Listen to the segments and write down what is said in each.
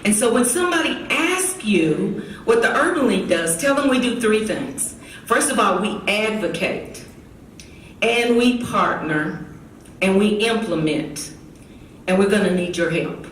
And so when somebody asks you what the Urban League does, tell them we do three things. First of all, we advocate, and we partner, and we implement, and we're going to need your help.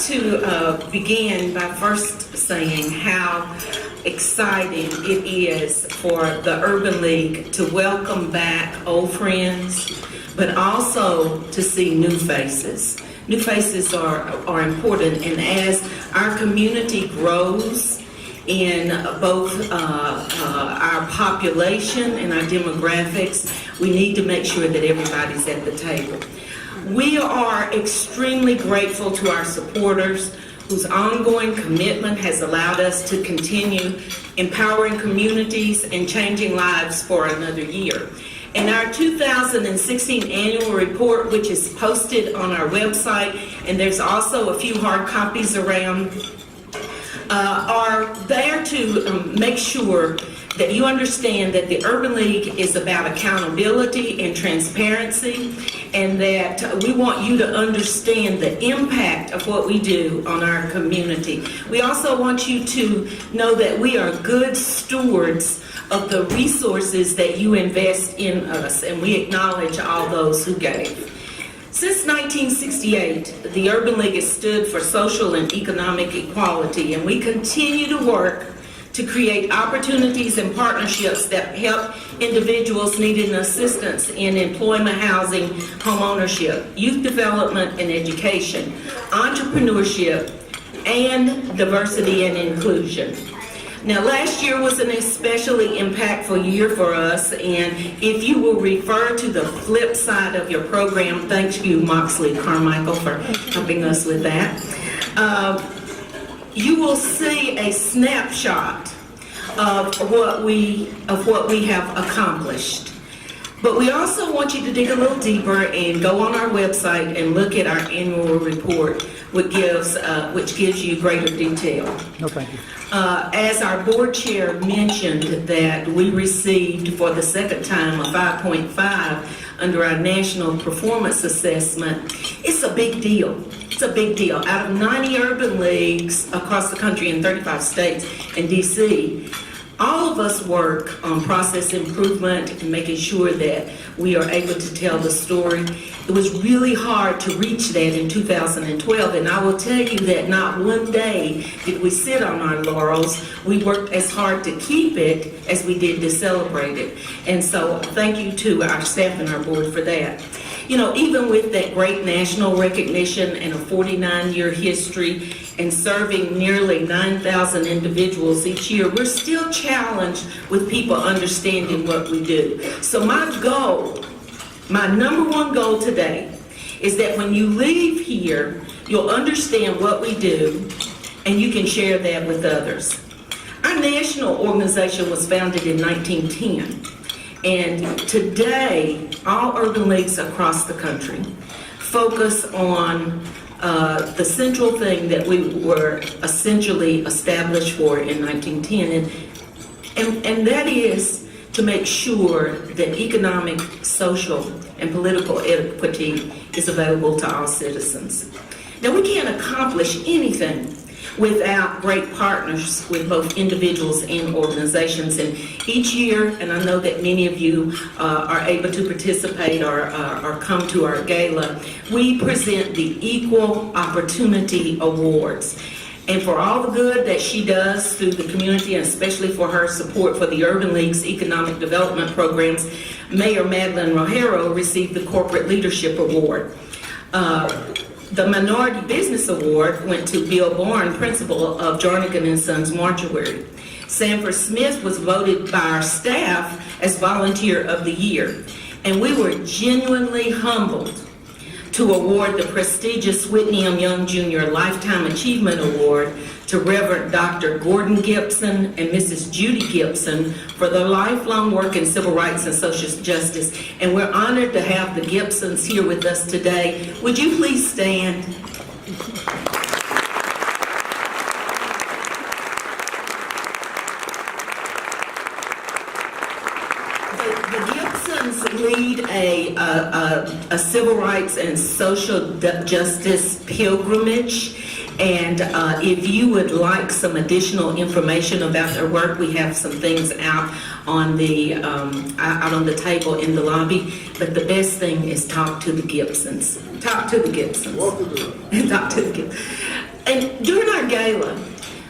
To begin by first saying how exciting it is for the Urban League to welcome back old friends, but also to see new faces. New faces are important, and as our community grows in both our population and our demographics, we need to make sure that everybody's at the table. We are extremely grateful to our supporters whose ongoing commitment has allowed us to continue empowering communities and changing lives for another year. In our 2016 annual report, which is posted on our website, and there's also a few hard copies around, are there to make sure that you understand that the Urban League is about accountability and transparency, and that we want you to understand the impact of what we do on our community. We also want you to know that we are good stewards of the resources that you invest in us, and we acknowledge all those who gave. Since 1968, the Urban League has stood for social and economic equality, and we continue to work to create opportunities and partnerships that help individuals needing assistance in employment, housing, home ownership, youth development and education, entrepreneurship, and diversity and inclusion. Now, last year was an especially impactful year for us, and if you will refer to the flip side of your program, thank you, Moxley Carmichael, for helping us with that. You will see a snapshot of what we have accomplished. But we also want you to dig a little deeper and go on our website and look at our annual report, which gives you greater detail. No, thank you. As our board chair mentioned, that we received for the second time a 5.5 under our national performance assessment. It's a big deal. It's a big deal. Out of 90 urban leagues across the country in 35 states and DC, all of us work on process improvement and making sure that we are able to tell the story. It was really hard to reach that in 2012, and I will tell you that not one day did we sit on our laurels. We worked as hard to keep it as we did to celebrate it. And so thank you to our staff and our board for that. You know, even with that great national recognition and a 49-year history and serving nearly 9,000 individuals each year, we're still challenged with people understanding what we do. So my number one goal today is that when you leave here, you'll understand what we do and you can share that with others. Our national organization was founded in 1910. And today, all urban leagues across the country focus on the central thing that we were essentially established for in 1910, and that is to make sure that economic, social, and political equity is available to all citizens. Now, we can't accomplish anything without great partners with both individuals and organizations. And each year, and I know that many of you are able to participate or come to our gala, we present the Equal Opportunity Awards. And for all the good that she does through the community, and especially for her support for the Urban League's economic development programs, Mayor Madeline Rogero received the Corporate Leadership Award. The Minority Business Award went to Bill Bourne, principal of Jarnigan & Sons Mortuary. Sanford Smith was voted by our staff as Volunteer of the Year. And we were genuinely humbled to award the prestigious Whitney M. Young Jr. Lifetime Achievement Award to to Reverend Dr. Gordon Gibson and Mrs. Judy Gibson for their lifelong work in civil rights and social justice. And we're honored to have the Gibsons here with us today. Would you please stand? The Gibsons lead a civil rights and social justice pilgrimage. And if you would like some additional information about their work, we have some things out on the table in the lobby. But the best thing is talk to the Gibsons. Talk to the Gibsons. Talk to the Gibsons. And during our gala,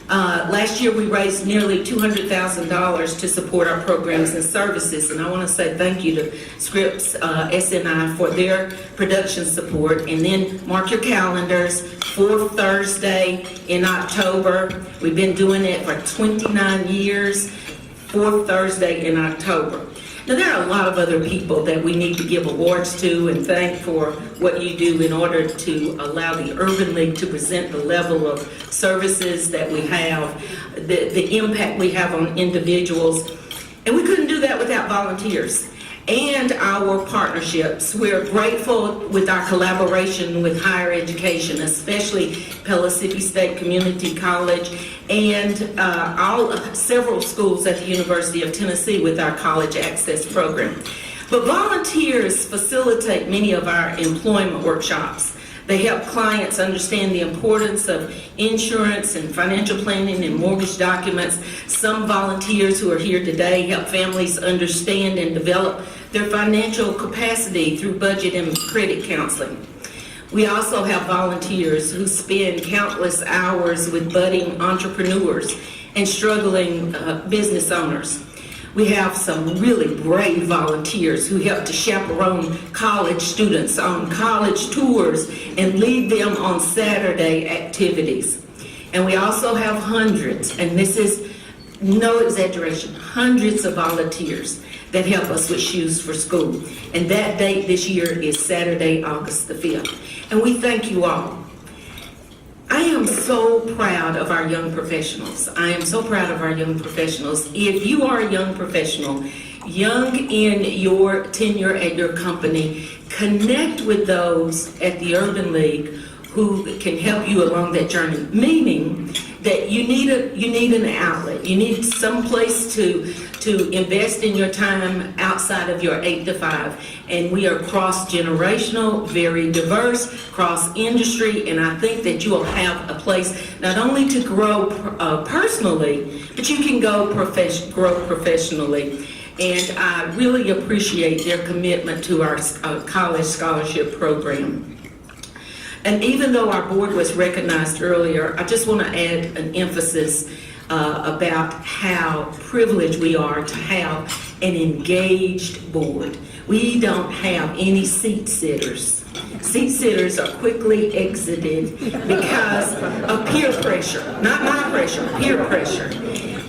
last year we raised nearly $200,000 to support our programs and services, and I want to say thank you to Scripps SNI for their production support. And then mark your calendars, fourth Thursday in October. We've been doing it for 29 years, fourth Thursday in October. Now, there are a lot of other people that we need to give awards to and thank for what you do in order to allow the Urban League to present the level of services that we have, the impact we have on individuals. And we couldn't do that without volunteers and our partnerships. We're grateful with our collaboration with higher education, especially Pellissippi State Community College and several schools at the University of Tennessee with our College Access Program. But volunteers facilitate many of our employment workshops. They help clients understand the importance of insurance and financial planning and mortgage documents. Some volunteers who are here today help families understand and develop their financial capacity through budget and credit counseling. We also have volunteers who spend countless hours with budding entrepreneurs and struggling business owners. We have some really brave volunteers who help to chaperone college students on college tours and lead them on Saturday activities. And we also have hundreds, and this is no exaggeration, hundreds of volunteers that help us with Shoes for School. And that date this year is Saturday, August the 5th. And we thank you all. I am so proud of our young professionals. I am so proud of our young professionals. If you are a young professional, young in your tenure at your company, connect with those at the Urban League who can help you along that journey, meaning that you need an outlet. You need some place to invest in your time outside of your 8 to 5. And we are cross-generational, very diverse, cross-industry, and I think that you will have a place not only to grow personally, but you can grow professionally. And I really appreciate their commitment to our college scholarship program. And even though our board was recognized earlier, I just want to add an emphasis about how privileged we are to have an engaged board. We don't have any seat sitters. Seat sitters are quickly exited because of peer pressure, not my pressure, peer pressure.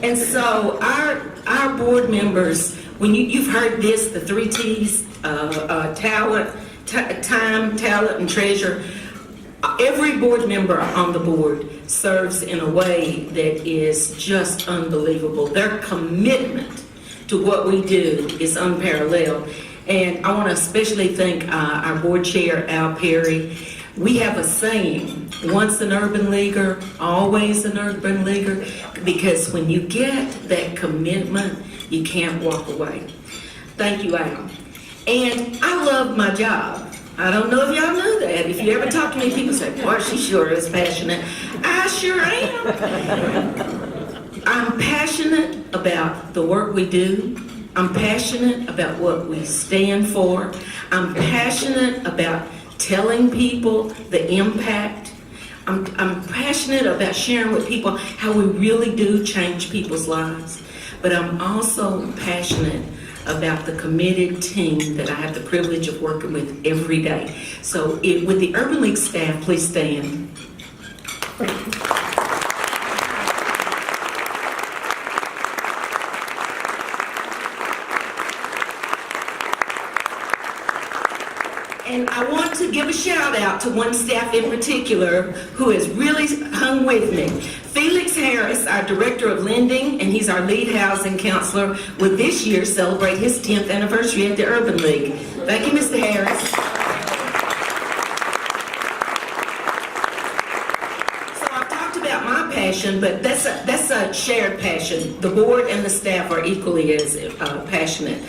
And so our board members, when you've heard this, the 3 T's, talent, time, talent, and treasure. Every board member on the board serves in a way that is just unbelievable. Their commitment to what we do is unparalleled. And I want to especially thank our board chair, Al Perry. We have a saying, once an urban leaguer, always an urban leaguer, because when you get that commitment, you can't walk away. Thank you, Al. And I love my job. I don't know if y'all know that. If you ever talk to me, people say, boy, she sure is passionate. I sure am. I'm passionate about the work we do. I'm passionate about what we stand for. I'm passionate about telling people the impact. I'm passionate about sharing with people how we really do change people's lives. But I'm also passionate about the committed team that I have the privilege of working with every day. So with the Urban League staff, please stand. And I want to give a shout out to one staff in particular who has really hung with me. Felix Harris, our Director of Lending, and he's our lead housing counselor, will this year celebrate his 10th anniversary at the Urban League. Thank you, Mr. Harris. So I've talked about my passion, but that's a shared passion. The board and the staff are equally as passionate.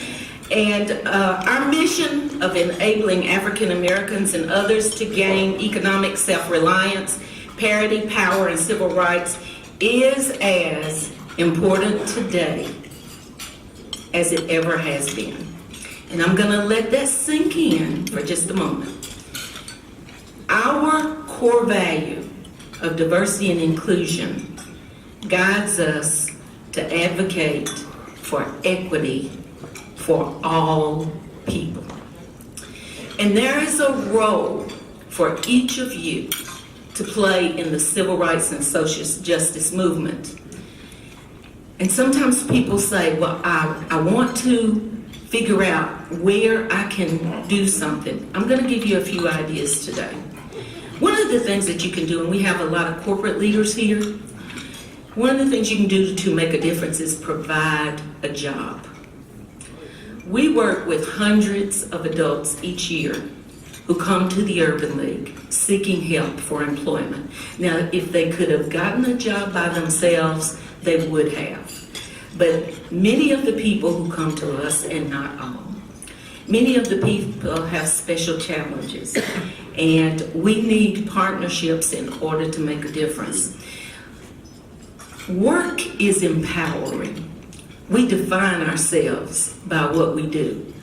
And our mission of enabling African Americans and others to gain economic self-reliance, parity, power, and civil rights is as important today as it ever has been. And I'm going to let that sink in for just a moment. Our core value of diversity and inclusion guides us to advocate for equity for all people. And there is a role for each of you to play in the civil rights and social justice movement. And sometimes people say, well, I want to figure out where I can do something. I'm going to give you a few ideas today. One of the things that you can do, and we have a lot of corporate leaders here, one of the things you can do to make a difference is provide a job. We work with hundreds of adults each year who come to the Urban League seeking help for employment. Now, if they could have gotten a job by themselves, they would have. But many of the people who come to us, and not all, many of the people have special challenges, and we need partnerships in order to make a difference. Work is empowering. We define ourselves by what we do.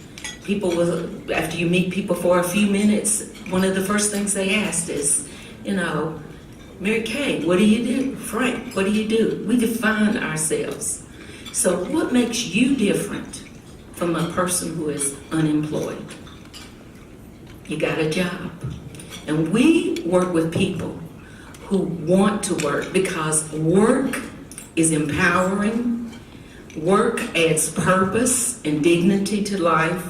People will, after you meet people for a few minutes, one of the first things they ask is, Mary Kay, what do you do? Frank, what do you do? We define ourselves. So what makes you different from a person who is unemployed? You got a job. And we work with people who want to work because work is empowering. Work adds purpose and dignity to life.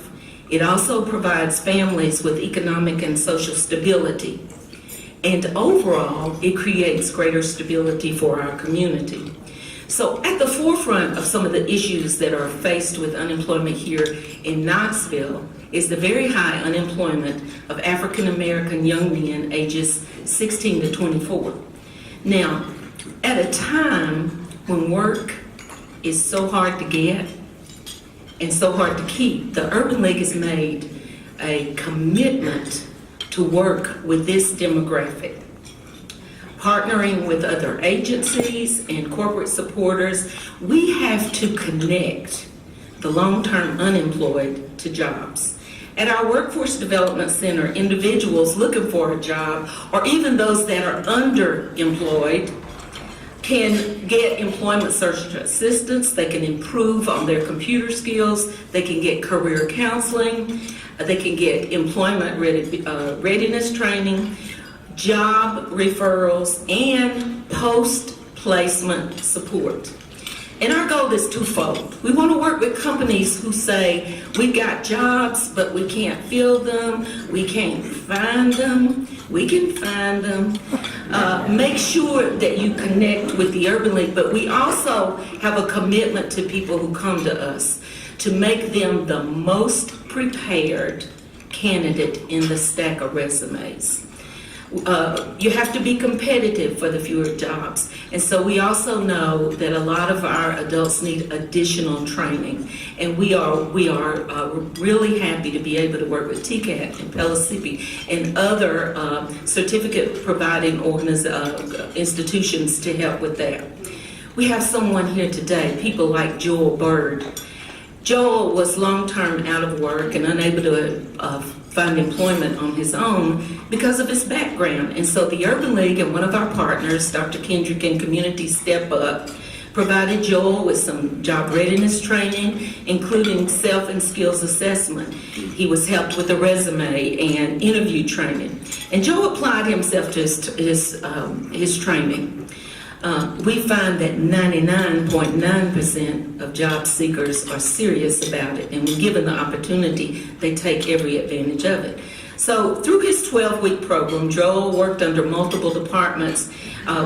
It also provides families with economic and social stability. And overall, it creates greater stability for our community. So at the forefront of some of the issues that are faced with unemployment here in Knoxville is the very high unemployment of African American young men ages 16 to 24. Now, at a time when work is so hard to get and so hard to keep, the Urban League has made a commitment to work with this demographic. Partnering with other agencies and corporate supporters, we have to connect the long-term unemployed to jobs. At our Workforce Development Center, individuals looking for a job, or even those that are underemployed, can get employment search assistance. They can improve on their computer skills. They can get career counseling. They can get employment readiness training, job referrals, and post-placement support. And our goal is twofold. We want to work with companies who say, we've got jobs, but we can't fill them, we can't find them. We can find them. Make sure that you connect with the Urban League, but we also have a commitment to people who come to us to make them the most prepared candidate in the stack of resumes. You have to be competitive for the fewer jobs. And so we also know that a lot of our adults need additional training. And we are really happy to be able to work with TCAT and Pellissippi and other certificate providing institutions to help with that. We have someone here today, people like Joel Bird. Joel was long-term out of work and unable to find employment on his own because of his background. And so the Urban League and one of our partners, Dr. Kendrick and Community Step Up, provided Joel with some job readiness training, including self and skills assessment. He was helped with a resume and interview training. And Joel applied himself to his training. We find that 99.9% of job seekers are serious about it, and when given the opportunity, they take every advantage of it. So through his 12-week program, Joel worked under multiple departments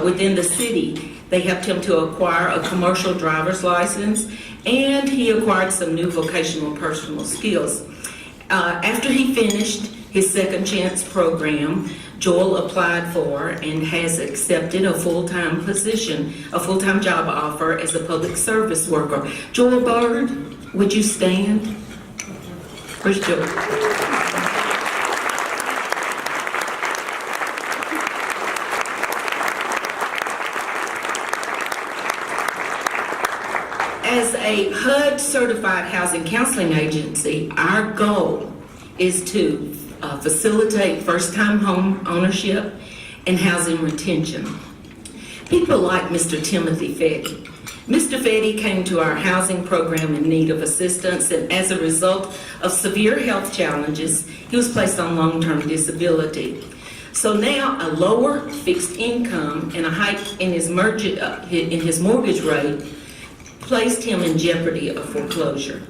within the city They helped him to acquire a commercial driver's license, and he acquired some new vocational and personal skills. After he finished his Second Chance program, Joel applied for and has accepted a full-time position, a full-time job offer as a public service worker. Joel Bird, would you stand? Where's Joel? As a HUD certified housing counseling agency, our goal is to facilitate first-time home ownership and housing retention. People like Mr. Timothy Fetty. Mr. Fetty came to our housing program in need of assistance, and as a result of severe health challenges, he was placed on long-term disability. So now a lower fixed income and a hike in his mortgage rate placed him in jeopardy of foreclosure.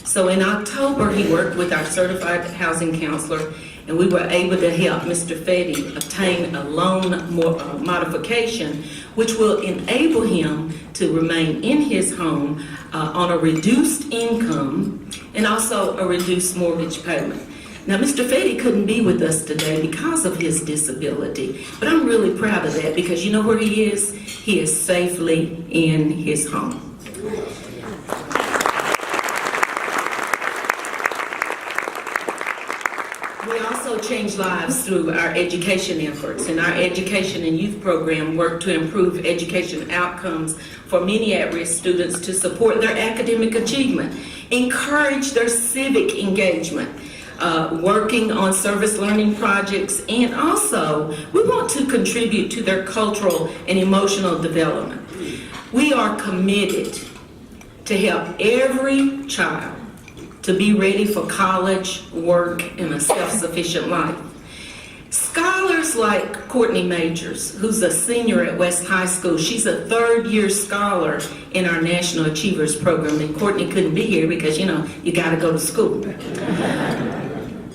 So in October, he worked with our certified housing counselor, and we were able to help Mr. Fetty obtain a loan modification, which will enable him to remain in his home on a reduced income and also a reduced mortgage payment. Now, Mr. Fetty couldn't be with us today because of his disability, but I'm really proud of that because you know where he is? He is safely in his home. We also change lives through our education efforts, and our education and youth program work to improve education outcomes for many at-risk students to support their academic achievement, encourage their civic engagement, working on service learning projects, and also we want to contribute to their cultural and emotional development. We are committed to help every child to be ready for college, work, and a self-sufficient life. Scholars like Courtney Majors, who's a senior at West High School, she's a third-year scholar in our National Achievers program, and Courtney couldn't be here because, you know, you gotta go to school.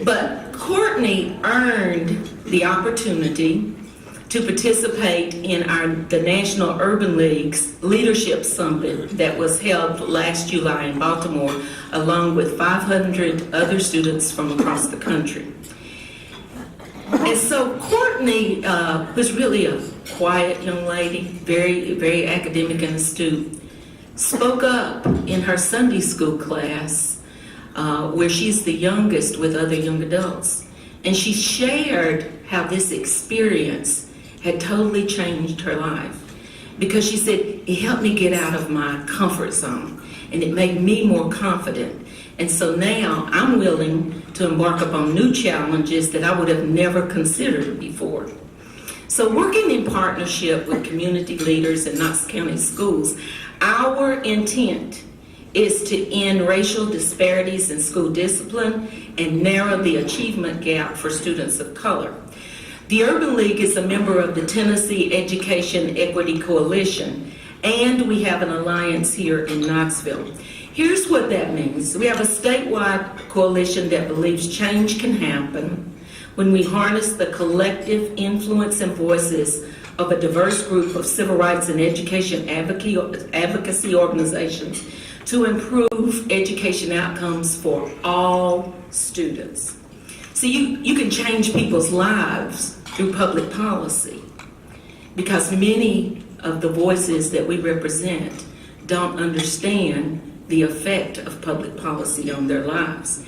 But Courtney earned the opportunity to participate in the National Urban League's Leadership Summit that was held last July in Baltimore, along with 500 other students from across the country. And so Courtney was really a quiet young lady, very, very academic and astute, spoke up in her Sunday school class, where she's the youngest with other young adults. And she shared how this experience had totally changed her life, because she said, it helped me get out of my comfort zone and it made me more confident. And so now I'm willing to embark upon new challenges that I would have never considered before. So working in partnership with community leaders in Knox County schools, our intent is to end racial disparities in school discipline and narrow the achievement gap for students of color. The Urban League is a member of the Tennessee Education Equity Coalition, and we have an alliance here in Knoxville. Here's what that means. We have a statewide coalition that believes change can happen when we harness the collective influence and voices of a diverse group of civil rights and education advocacy organizations to improve education outcomes for all students. So you can change people's lives through public policy, because many of the voices that we represent don't understand the effect of public policy on their lives.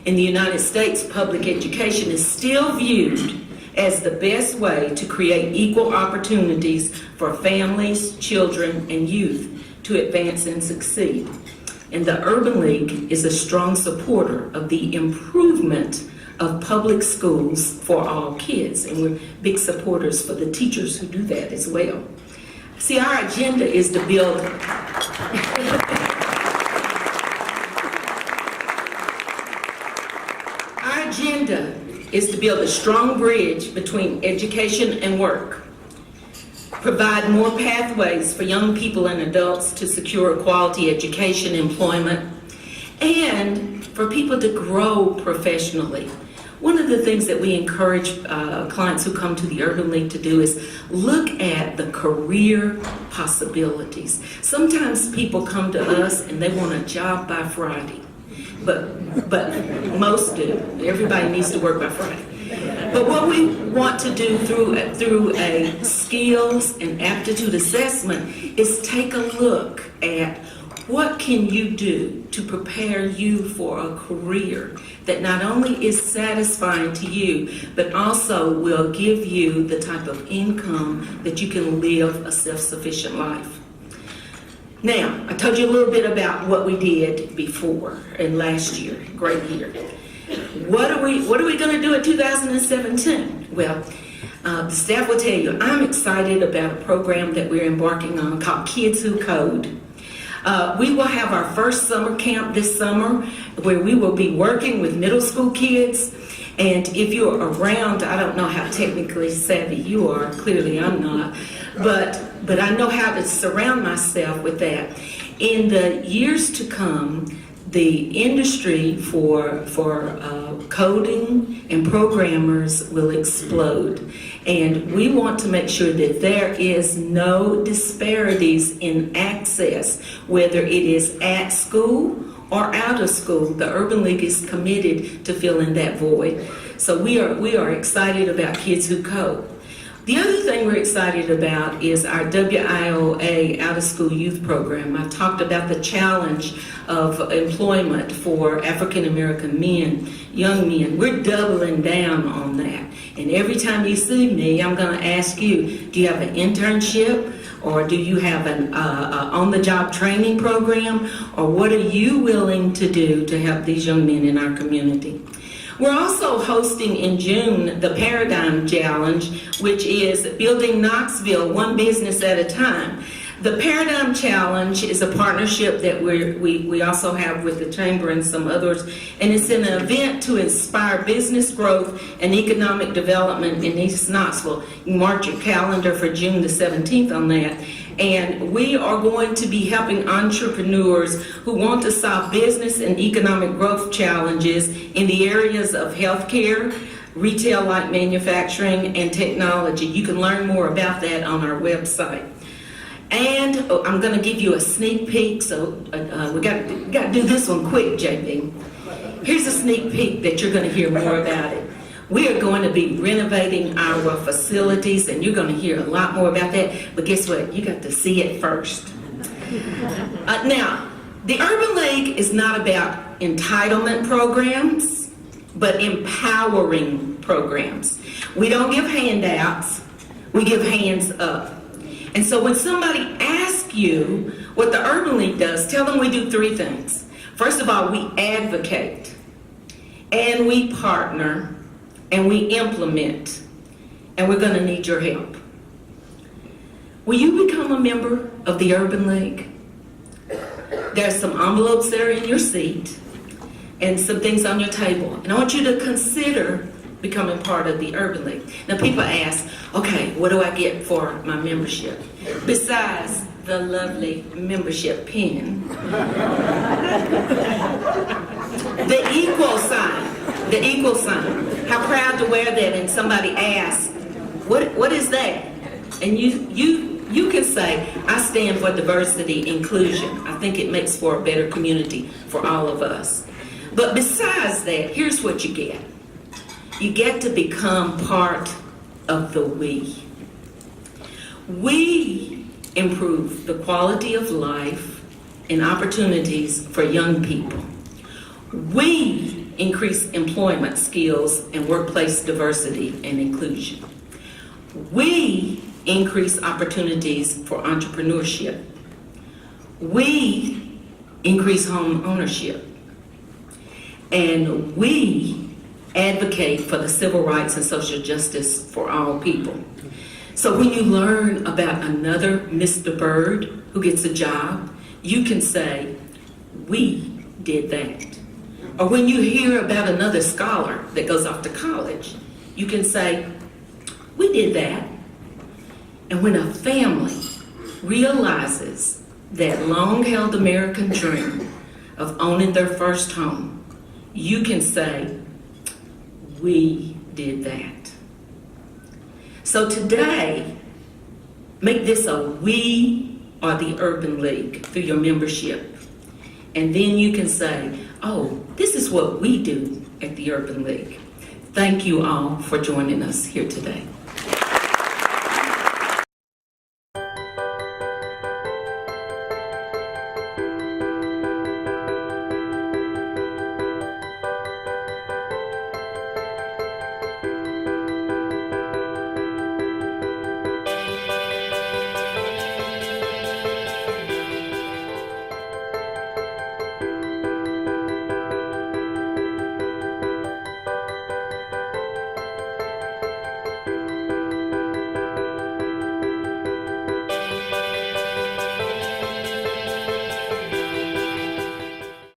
In the United States, public education is still viewed as the best way to create equal opportunities for families, children, and youth to advance and succeed. And the Urban League is a strong supporter of the improvement of public schools for all kids, and we're big supporters for the teachers who do that as well. See, our agenda is to build a strong bridge between education and work, provide more pathways for young people and adults to secure quality education, employment, and for people to grow professionally. One of the things that we encourage clients who come to the Urban League to do is look at the career possibilities. Sometimes people come to us and they want a job by Friday, but most do. Everybody needs to work by Friday. But what we want to do through a skills and aptitude assessment is take a look at what can you do to prepare you for a career that not only is satisfying to you, but also will give you the type of income that you can live a self-sufficient life. Now, I told you a little bit about what we did before and last year. Great year. What are we going to do in 2017? Well, the staff will tell you, I'm excited about a program that we're embarking on called Kids Who Code. We will have our first summer camp this summer where we will be working with middle school kids. And if you're around, I don't know how technically savvy you are, clearly I'm not, but I know how to surround myself with that. In the years to come, the industry for coding and programmers will explode. And we want to make sure that there is no disparities in access, whether it is at school or out of school. The Urban League is committed to filling that void. So we are excited about Kids Who Code. The other thing we're excited about is our WIOA Out of School Youth Program. I talked about the challenge of employment for African American men, young men. We're doubling down on that. And every time you see me, I'm going to ask you, do you have an internship? Or do you have an on-the-job training program? Or what are you willing to do to help these young men in our community? We're also hosting in June the Paradigm Challenge, which is building Knoxville one business at a time. The Paradigm Challenge is a partnership that we also have with the Chamber and some others, and it's an event to inspire business growth and economic development in East Knoxville. You can mark your calendar for June the 17th on that. And we are going to be helping entrepreneurs who want to solve business and economic growth challenges in the areas of healthcare, retail like manufacturing, and technology. You can learn more about that on our website. And I'm going to give you a sneak peek, so we got to do this one quick, JB. Here's a sneak peek that you're going to hear more about it. We are going to be renovating our facilities, and you're going to hear a lot more about that. But guess what? You got to see it first. Now, the Urban League is not about entitlement programs, but empowering programs. We don't give handouts. We give hands up. And so when somebody asks you what the Urban League does, tell them we do three things. First of all, we advocate, and we partner, and we implement, and we're going to need your help. Will you become a member of the Urban League? There's some envelopes there in your seat and some things on your table. And I want you to consider becoming part of the Urban League. Now people ask, okay, what do I get for my membership? Besides the lovely membership pin, the equal sign. How proud to wear that, and somebody asks, what is that? And you can say, I stand for diversity, inclusion. I think it makes for a better community for all of us. But besides that, here's what you get. You get to become part of the we. We improve the quality of life and opportunities for young people. We increase employment skills and workplace diversity and inclusion. We increase opportunities for entrepreneurship. We increase home ownership. And we advocate for the civil rights and social justice for all people. So when you learn about another Mr. Bird who gets a job, you can say, we did that. Or when you hear about another scholar that goes off to college, you can say, we did that. And when a family realizes that long-held American dream of owning their first home, you can say, We did that. So today, make this a we are the Urban League through your membership. And then you can say, oh, this is what we do at the Urban League. Thank you all for joining us here today.